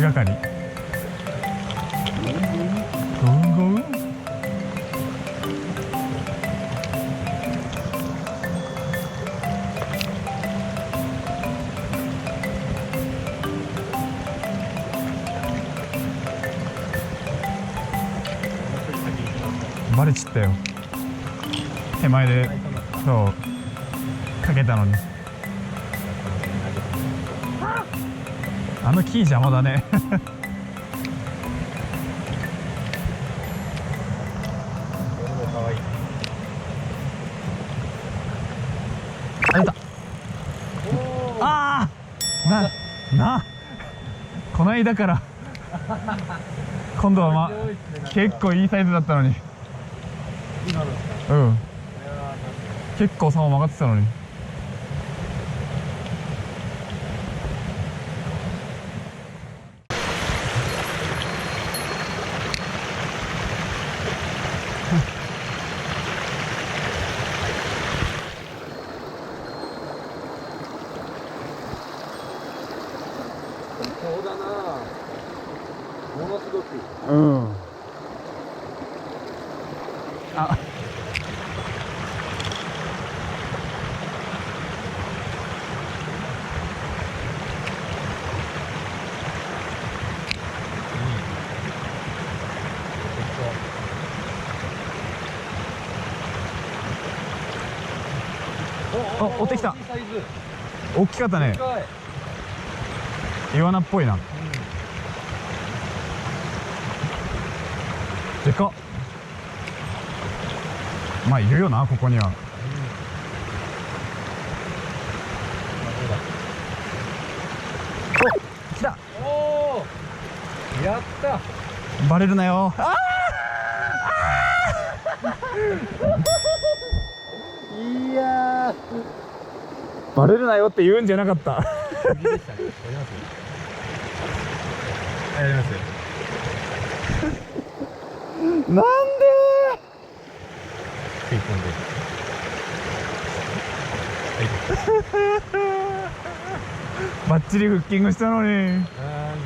がかり。ゴンゴン。バレちったよ。手前でそうかけたのに。あの木邪魔だね。あ、出た。ああ、こないだから今度は結構いいサイズだったのに。うん、結構竿曲がってたのに。そうだな、ものすごく。うん。あ。お、追ってきた。大きかったね。イワナっぽいな。でかっ。まあいるよな、ここには。お、来た。おお、やった。バレるなよ。あいやー、バレるなよって言うんじゃなかった。次でしたね。やりますよ。なんで食い込んで。バッチリフッキングしたのに。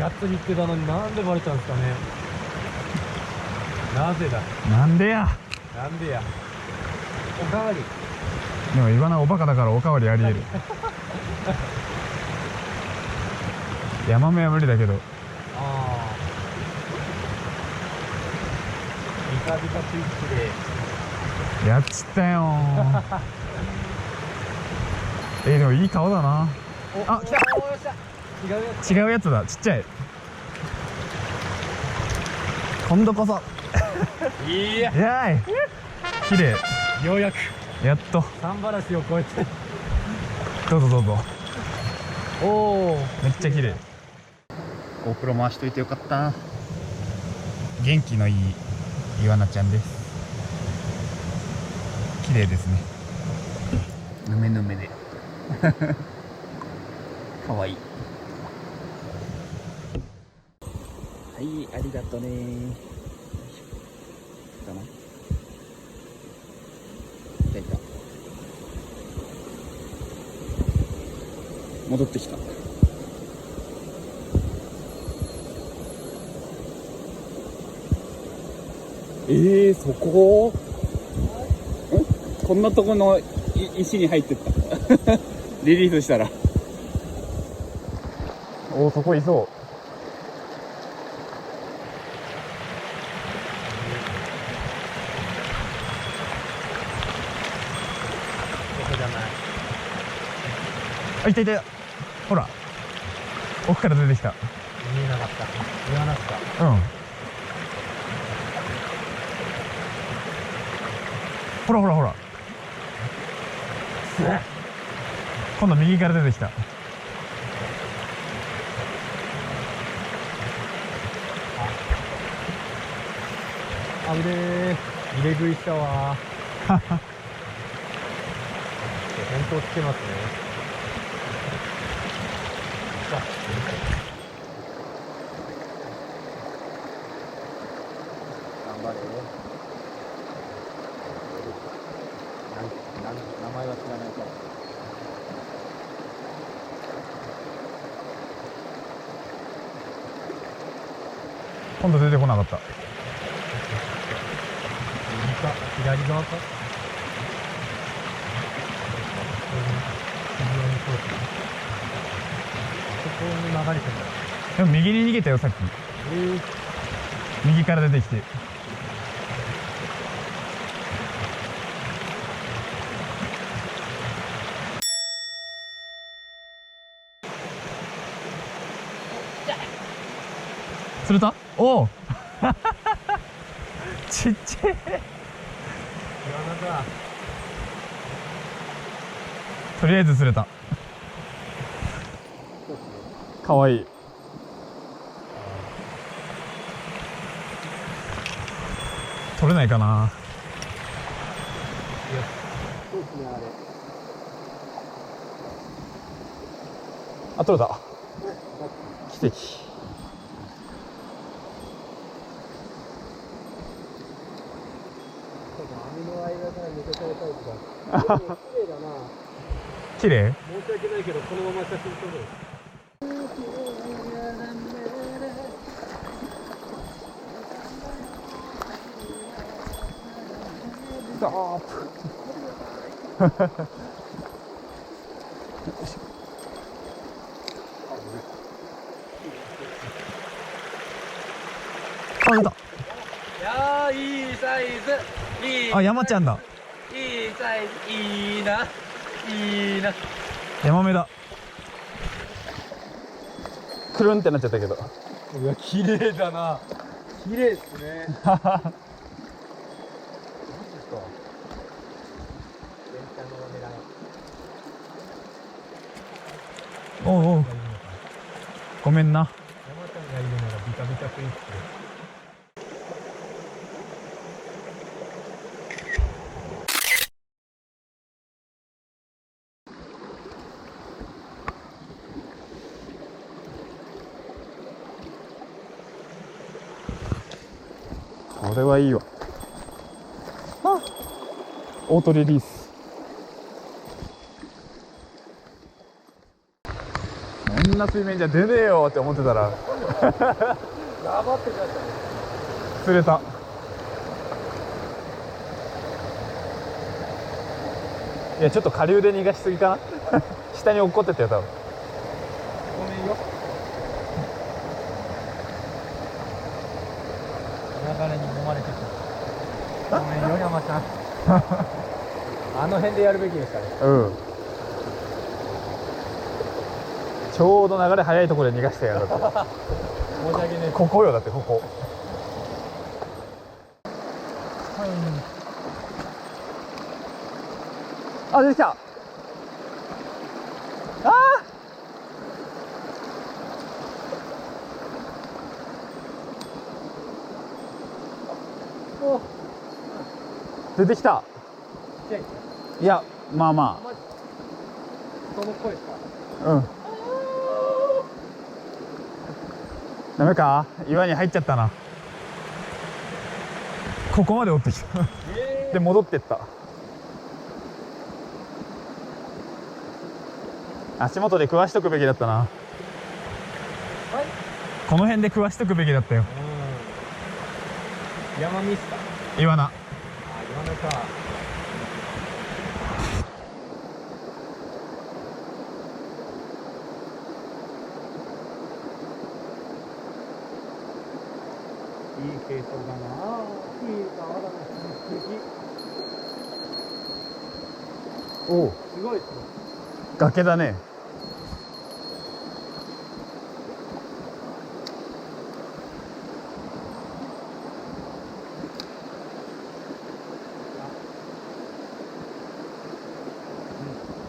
ガッツリ言ってたのになんでバレたんですかね。なぜだ。なんでや。なんでや。おかわり。でもイワナおバカだからおかわりありえる。ヤマメは無理だけど。ああ。ビカビカスイッチで。やっちったよー。でもいい顔だな。あ、来た。違うやつ。違うやつだ。ちっちゃい。今度こそ。いや。やい。綺麗。ようやく。やっと。三原市を越えて。どうぞどうぞ。おお。めっちゃ綺麗。GoPro 回しといてよかった。元気のいいイワナちゃんです。綺麗ですね。ぬめぬめで。かわいい。はい、ありがとね。かな。いたいた。戻ってきた。そこ？こんなとこの石に入ってった。リリースしたら。おお、そこいそう。ここじゃない。あ、いたいた。ほら。奥から出てきた。見えなかった。言わなくた。うん。ほらほらほら。今度右から出てきた。あぶねー。入れ食いしたわー。本当来てますね。頑張れ。名前は知らないから。今度出てこなかった。右か左側か。そこに流れてる。でも右に逃げたよさっき。右から出てきて。釣れた？おおちっちゃい。とりあえず釣れた。かわいい。取れないかな。そうですね、あれ。あ、取れた。奇跡。網の間から抜けたいタイプだ。綺麗だな。綺麗？申し訳ないけど、このまま写真撮る。ストップ。あ、出た。いやー、いいサイズ。いい。あ、山ちゃんだ。いいサイズ。いいな。いいな。ヤマメだ。くるんってなっちゃったけど。うわ、綺麗だな。綺麗ですね。マジか。全体の狙い。おうおう。ごめんな。山ちゃんがいるのがビタビタスイッチで。これはいいわ。あ、オートリリース。こんな水面じゃ出ねえよって思ってたら頑張ってください。釣れた。いやちょっと下流で逃がしすぎかな。下に落っこってたよ多分。ごめんよ。流れに揉まれてた。ごめんよ、山ちゃん。あの辺でやるべきでしたね。うん。ちょうど流れ速いところで逃がしたやろ。申し訳ねえ。ここよ、だってここ。あ、出てきた。ああ。出てきた。いや、まあまその声か。あ。うん。ダメか。岩に入っちゃったな。ここまで追ってきた。で戻ってった。足元で食わしとくべきだったな。はい。この辺で食わしとくべきだったよ。山ミスか。イワナ。あ、イワナか。いい系統だな。いい川だな。素敵。おお。すごいですね。崖だね。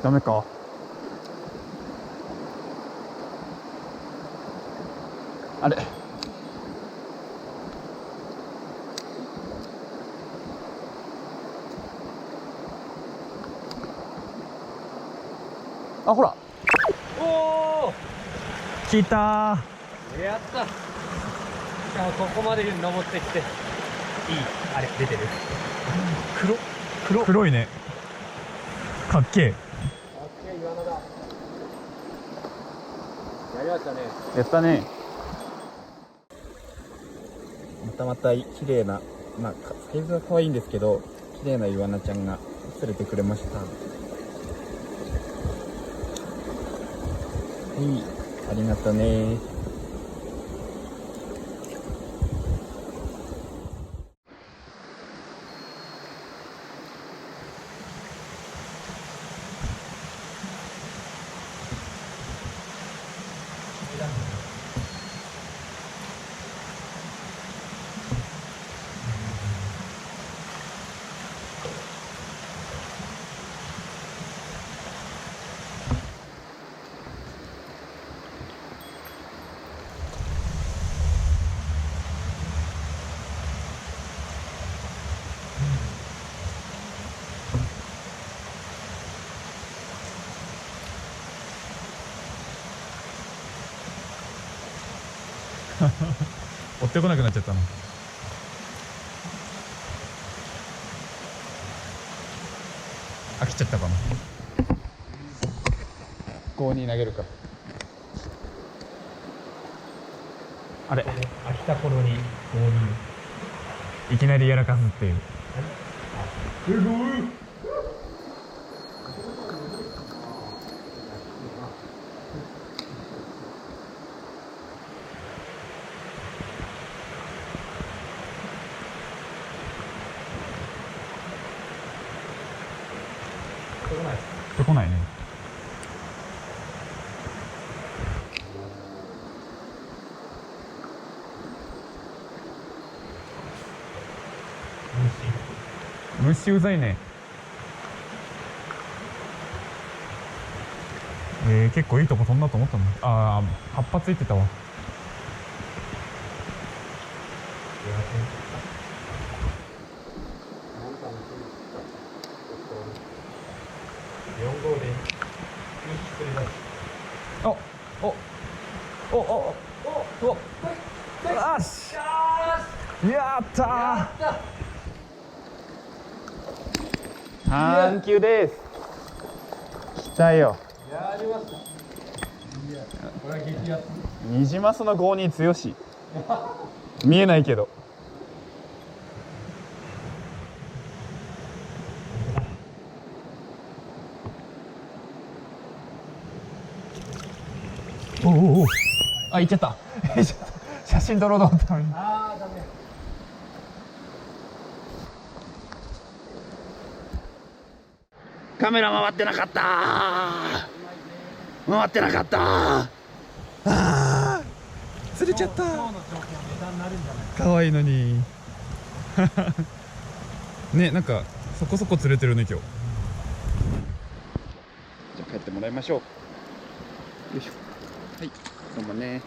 ダメか。あれ。あ、ほら。おお。来たやった。しかもここまで登ってきて。いい。あれ出てる。黒いね。かっけえ。かっけえイワナだ。やりましたね。やったね。たまた綺麗な、まあサイズは可愛いんですけど綺麗なイワナちゃんが釣れてくれました。はい、ありがとね。追ってこなくなっちゃったの。飽きちゃったかな。5に投げるか。あれ、飽きた頃にいきなりやらかすっていう。すごい。来ないね。虫うざいね。結構いいとこ飛んだと思ったの。ああ、葉っぱついてたわ。4号でおおおおおおよしやったー。サンキューです。来たよ。やりました。いや、これは激アツ。ニジマスの5に強し。見えないけど。おおお。あ、行っちゃった。写真撮ろうと思ったのに。ああ、ダメ。カメラ回ってなかったー。回ってなかったー。ああ、釣れちゃった。今日の状況ネタになるんじゃない。可愛いのに。ね、なんかそこそこ釣れてるね今日。じゃあ帰ってもらいましょう。よいしょ。はい、どうもね。